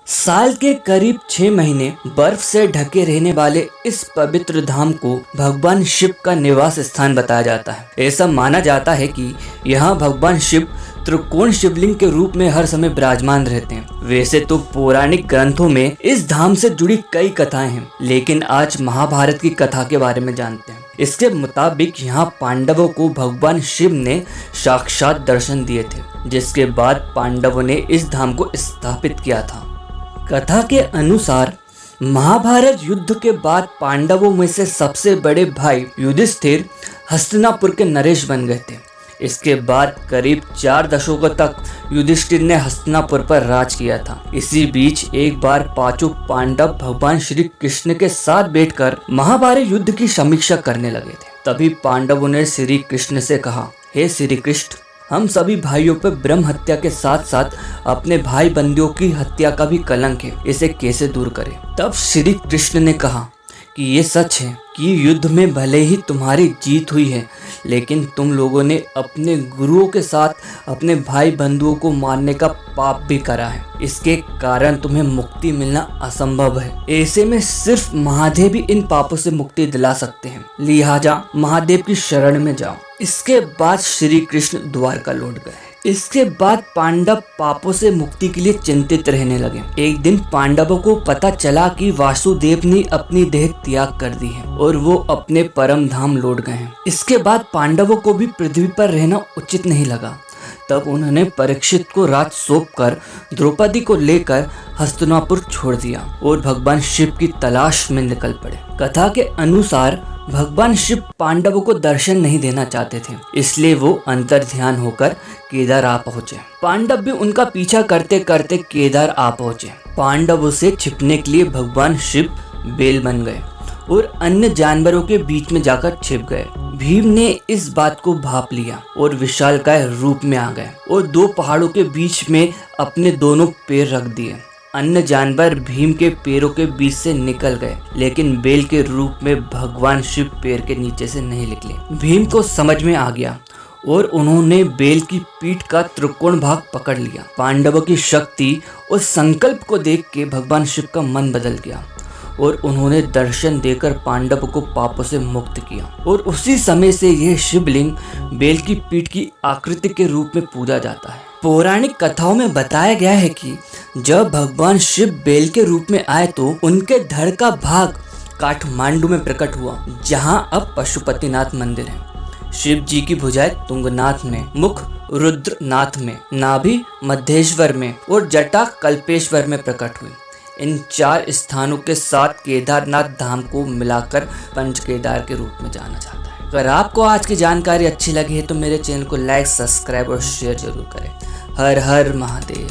साल के करीब 6 महीने बर्फ से ढके रहने वाले इस पवित्र धाम को भगवान शिव का निवास स्थान बताया जाता है। ऐसा माना जाता है कि यहाँ भगवान शिव त्रिकोण शिवलिंग के रूप में हर समय विराजमान रहते हैं। वैसे तो पौराणिक ग्रंथों में इस धाम से जुड़ी कई कथाएं हैं, लेकिन आज महाभारत की कथा के बारे में जानते हैं। इसके मुताबिक यहाँ पांडवों को भगवान शिव ने साक्षात दर्शन दिए थे, जिसके बाद पांडवों ने इस धाम को स्थापित किया था। कथा के अनुसार महाभारत युद्ध के बाद पांडवों में से सबसे बड़े भाई युधिष्ठिर हस्तिनापुर के नरेश बन गए थे। इसके बाद करीब 4 दशकों तक युधिष्ठिर ने हस्तिनापुर पर राज किया था। इसी बीच एक बार पांचों पांडव भगवान श्री कृष्ण के साथ बैठकर महाभारत युद्ध की समीक्षा करने लगे थे। तभी पांडवों ने श्री कृष्ण से कहा, हे श्री कृष्ण, हम सभी भाइयों पर ब्रह्म हत्या के साथ साथ अपने भाई बंदियों की हत्या का भी कलंक है, इसे कैसे दूर करें। तब श्री कृष्ण ने कहा कि ये सच है कि युद्ध में भले ही तुम्हारी जीत हुई है, लेकिन तुम लोगों ने अपने गुरुओं के साथ अपने भाई बंधुओं को मारने का पाप भी करा है। इसके कारण तुम्हें मुक्ति मिलना असंभव है। ऐसे में सिर्फ महादेव ही इन पापों से मुक्ति दिला सकते हैं, लिहाजा महादेव की शरण में जाओ। इसके बाद श्री कृष्ण द्वारका लौट गए। इसके बाद पांडव पापों से मुक्ति के लिए चिंतित रहने लगे। एक दिन पांडवों को पता चला कि वासुदेव ने अपनी देह त्याग कर दी है और वो अपने परम धाम लौट गए हैं। इसके बाद पांडवों को भी पृथ्वी पर रहना उचित नहीं लगा। तब उन्होंने परीक्षित को राज सौंपकर द्रौपदी को लेकर हस्तिनापुर छोड़ दिया और भगवान शिव की तलाश में निकल पड़े। कथा के अनुसार भगवान शिव पांडवों को दर्शन नहीं देना चाहते थे, इसलिए वो अंतर ध्यान होकर केदार आ पहुँचे। पांडव भी उनका पीछा करते करते केदार आ पहुँचे। पांडवों से छिपने के लिए भगवान शिव बेल बन गए और अन्य जानवरों के बीच में जाकर छिप गए। भीम ने इस बात को भांप लिया और विशालकाय रूप में आ गए और 2 पहाड़ों के बीच में अपने दोनों पैर रख दिए। अन्य जानवर भीम के पैरों के बीच से निकल गए, लेकिन बेल के रूप में भगवान शिव पैर के नीचे से नहीं निकले। भीम को समझ में आ गया और उन्होंने बेल की पीठ का त्रिकोण भाग पकड़ लिया। पांडवों की शक्ति और संकल्प को देख के भगवान शिव का मन बदल गया और उन्होंने दर्शन देकर पांडवों को पापों से मुक्त किया। और उसी समय से यह शिवलिंग बेल की पीठ की आकृति के रूप में पूजा जाता है। पौराणिक कथाओं में बताया गया है कि जब भगवान शिव बेल के रूप में आए तो उनके धड़ का भाग काठमांडू में प्रकट हुआ, जहां अब पशुपतिनाथ मंदिर है। शिव जी की भुजाएं तुंगनाथ में, मुख रुद्रनाथ में, नाभि मध्येश्वर में और जटा कल्पेश्वर में प्रकट हुई। इन 4 स्थानों के साथ केदारनाथ धाम को मिलाकर पंच केदार के रूप में जाना जाता है। अगर आपको आज की जानकारी अच्छी लगी है तो मेरे चैनल को लाइक, सब्सक्राइब और शेयर जरूर करें। हर हर महादेव।